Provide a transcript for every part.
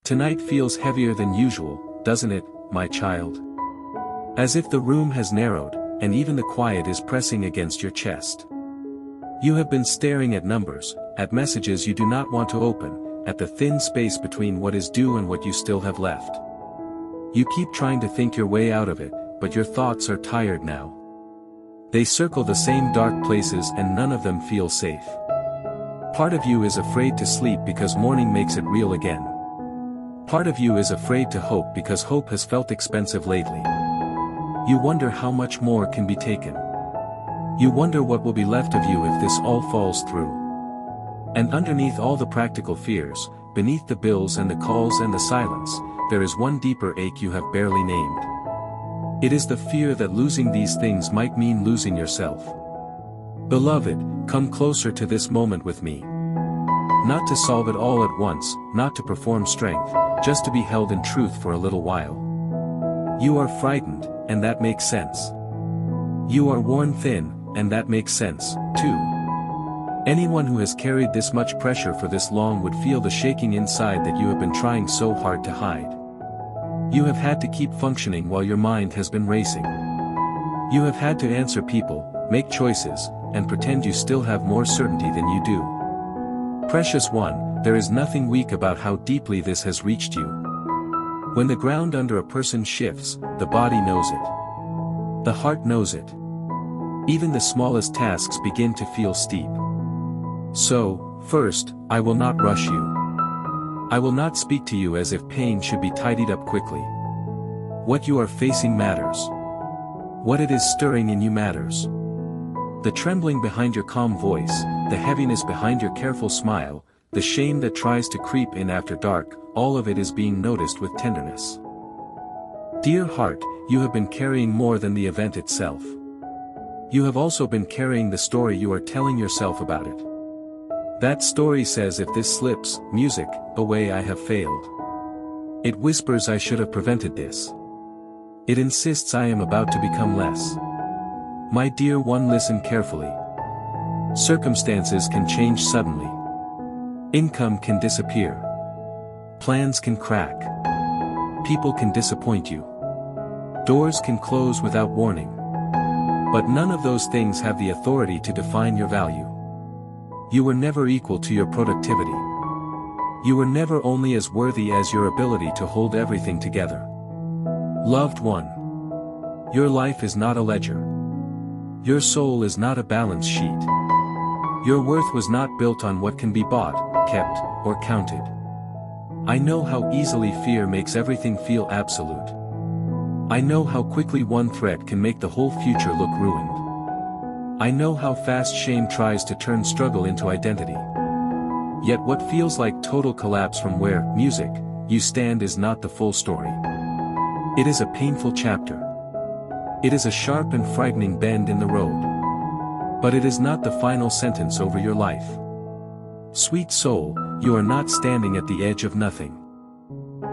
Tonight feels heavier than usual, doesn't it, my child? As if the room has narrowed, and even the quiet is pressing against your chest. You have been staring at numbers, at messages you do not want to open, at the thin space between what is due and what you still have left. You keep trying to think your way out of it, but your thoughts are tired now. They circle the same dark places and none of them feel safe. Part of you is afraid to sleep because morning makes it real again. Part of you is afraid to hope because hope has felt expensive lately. You wonder how much more can be taken. You wonder what will be left of you if this all falls through. And underneath all the practical fears, beneath the bills and the calls and the silence, there is one deeper ache you have barely named. It is the fear that losing these things might mean losing yourself. Beloved, come closer to this moment with me. Not to solve it all at once, not to perform strength, just to be held in truth for a little while. You are frightened, and that makes sense. You are worn thin, and that makes sense, too. Anyone who has carried this much pressure for this long would feel the shaking inside that you have been trying so hard to hide. You have had to keep functioning while your mind has been racing. You have had to answer people, make choices, and pretend you still have more certainty than you do. Precious one, there is nothing weak about how deeply this has reached you. When the ground under a person shifts, the body knows it. The heart knows it. Even the smallest tasks begin to feel steep. So, first, I will not rush you. I will not speak to you as if pain should be tidied up quickly. What you are facing matters. What it is stirring in you matters. The trembling behind your calm voice, the heaviness behind your careful smile, the shame that tries to creep in after dark, all of it is being noticed with tenderness. Dear heart, you have been carrying more than the event itself. You have also been carrying the story you are telling yourself about it. That story says if this slips, music, away I have failed. It whispers I should have prevented this. It insists I am about to become less. My dear one, listen carefully. Circumstances can change suddenly. Income can disappear. Plans can crack. People can disappoint you. Doors can close without warning. But none of those things have the authority to define your value. You were never equal to your productivity. You were never only as worthy as your ability to hold everything together. Loved one. Your life is not a ledger. Your soul is not a balance sheet. Your worth was not built on what can be bought, kept, or counted. I know how easily fear makes everything feel absolute. I know how quickly one threat can make the whole future look ruined. I know how fast shame tries to turn struggle into identity. Yet what feels like total collapse from where, music, you stand is not the full story. It is a painful chapter. It is a sharp and frightening bend in the road. But it is not the final sentence over your life. Sweet soul, you are not standing at the edge of nothing.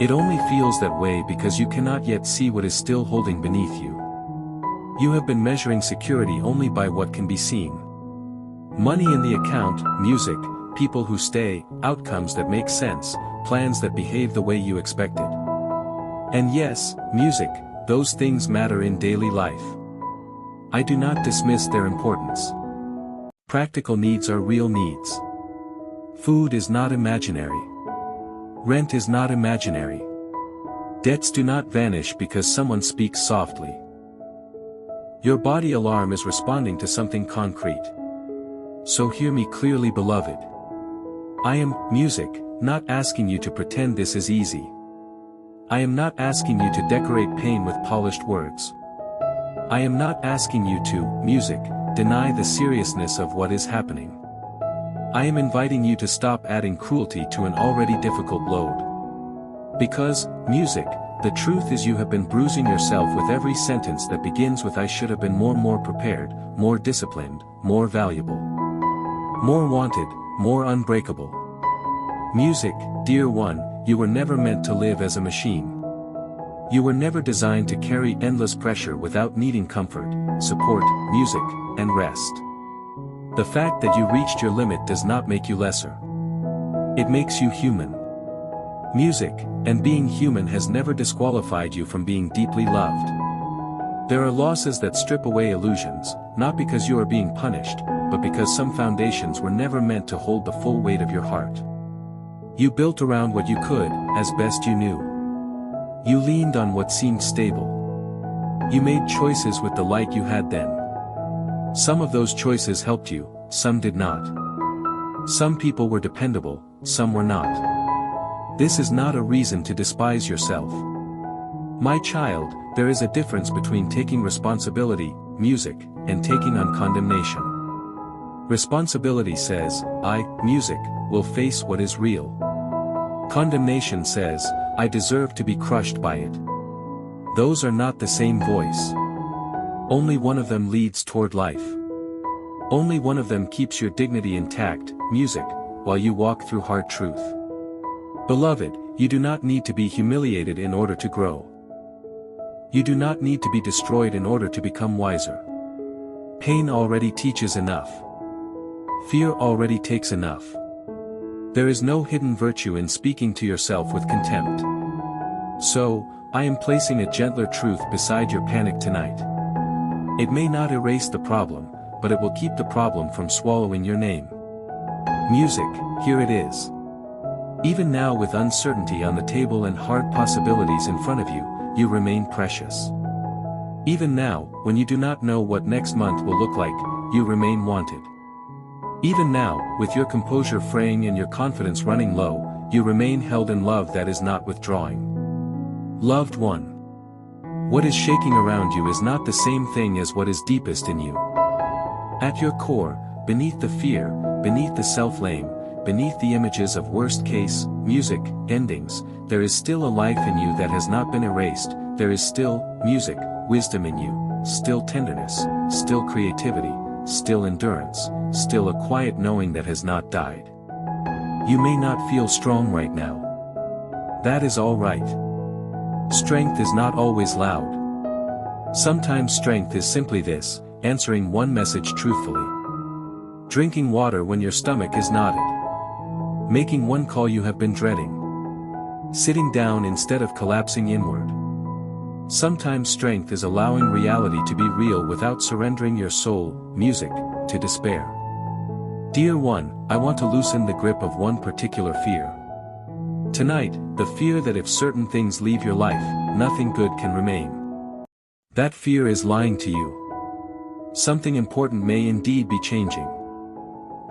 It only feels that way because you cannot yet see what is still holding beneath you. You have been measuring security only by what can be seen. Money in the account, music, people who stay, outcomes that make sense, plans that behave the way you expected. And yes, music, those things matter in daily life. I do not dismiss their importance. Practical needs are real needs. Food is not imaginary. Rent is not imaginary. Debts do not vanish because someone speaks softly. Your body alarm is responding to something concrete. So hear me clearly, beloved. I am, music, not asking you to pretend this is easy. I am not asking you to decorate pain with polished words. I am not asking you to, music, deny the seriousness of what is happening. I am inviting you to stop adding cruelty to an already difficult load. Because, music, the truth is you have been bruising yourself with every sentence that begins with I should have been more prepared, more disciplined, more valuable. More wanted, more unbreakable. Music, dear one, you were never meant to live as a machine. You were never designed to carry endless pressure without needing comfort, support, music, and rest. The fact that you reached your limit does not make you lesser. It makes you human. Music, and being human has never disqualified you from being deeply loved. There are losses that strip away illusions, not because you are being punished, but because some foundations were never meant to hold the full weight of your heart. You built around what you could, as best you knew. You leaned on what seemed stable. You made choices with the light you had then. Some of those choices helped you, some did not. Some people were dependable, some were not. This is not a reason to despise yourself. My child, there is a difference between taking responsibility, music, and taking on condemnation. Responsibility says, I, music, will face what is real. Condemnation says, I deserve to be crushed by it. Those are not the same voice. Only one of them leads toward life. Only one of them keeps your dignity intact, music, while you walk through hard truth. Beloved, you do not need to be humiliated in order to grow. You do not need to be destroyed in order to become wiser. Pain already teaches enough. Fear already takes enough. There is no hidden virtue in speaking to yourself with contempt. So, I am placing a gentler truth beside your panic tonight. It may not erase the problem, but it will keep the problem from swallowing your name. Music, here it is. Even now, with uncertainty on the table and hard possibilities in front of you, you remain precious. Even now, when you do not know what next month will look like, you remain wanted. Even now, with your composure fraying and your confidence running low, you remain held in love that is not withdrawing. Loved one. What is shaking around you is not the same thing as what is deepest in you. At your core, beneath the fear, beneath the self-blame, beneath the images of worst-case, music, endings, there is still a life in you that has not been erased, there is still, music, wisdom in you, still tenderness, still creativity, still endurance, still a quiet knowing that has not died. You may not feel strong right now. That is all right. Strength is not always loud. Sometimes strength is simply this, answering one message truthfully. Drinking water when your stomach is knotted. Making one call you have been dreading. Sitting down instead of collapsing inward. Sometimes strength is allowing reality to be real without surrendering your soul, music, to despair. Dear one, I want to loosen the grip of one particular fear. Tonight, the fear that if certain things leave your life, nothing good can remain. That fear is lying to you. Something important may indeed be changing.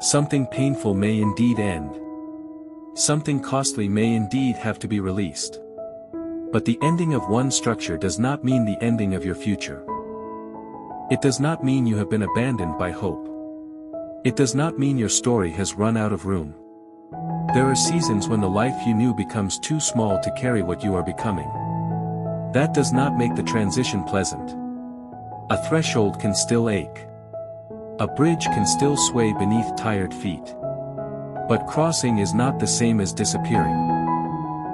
Something painful may indeed end. Something costly may indeed have to be released. But the ending of one structure does not mean the ending of your future. It does not mean you have been abandoned by hope. It does not mean your story has run out of room. There are seasons when the life you knew becomes too small to carry what you are becoming. That does not make the transition pleasant. A threshold can still ache. A bridge can still sway beneath tired feet. But crossing is not the same as disappearing.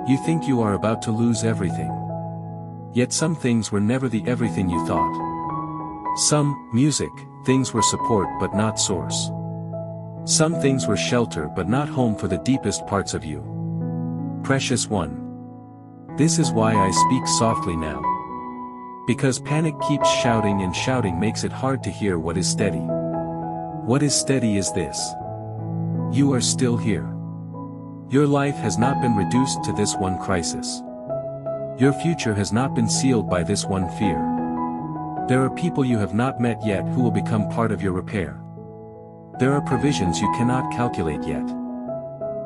You think you are about to lose everything. Yet some things were never the everything you thought. Some, music, things were support but not source. Some things were shelter but not home for the deepest parts of you. Precious one. This is why I speak softly now. Because panic keeps shouting and shouting makes it hard to hear what is steady. What is steady is this. You are still here. Your life has not been reduced to this one crisis. Your future has not been sealed by this one fear. There are people you have not met yet who will become part of your repair. There are provisions you cannot calculate yet.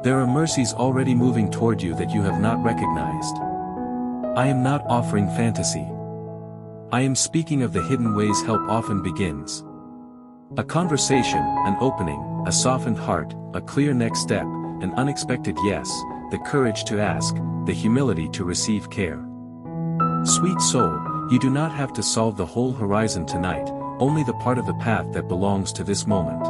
There are mercies already moving toward you that you have not recognized. I am not offering fantasy. I am speaking of the hidden ways help often begins. A conversation, an opening, a softened heart, a clear next step, an unexpected yes, the courage to ask, the humility to receive care. Sweet soul, you do not have to solve the whole horizon tonight, only the part of the path that belongs to this moment.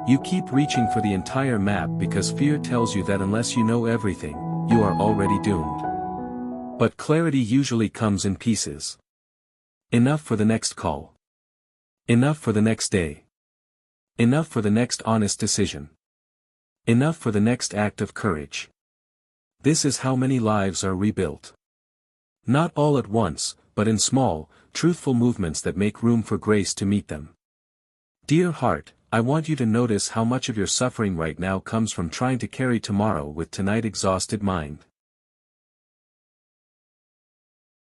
You keep reaching for the entire map because fear tells you that unless you know everything, you are already doomed. But clarity usually comes in pieces. Enough for the next call. Enough for the next day. Enough for the next honest decision. Enough for the next act of courage. This is how many lives are rebuilt. Not all at once, but in small, truthful movements that make room for grace to meet them. Dear heart, I want you to notice how much of your suffering right now comes from trying to carry tomorrow with tonight exhausted mind.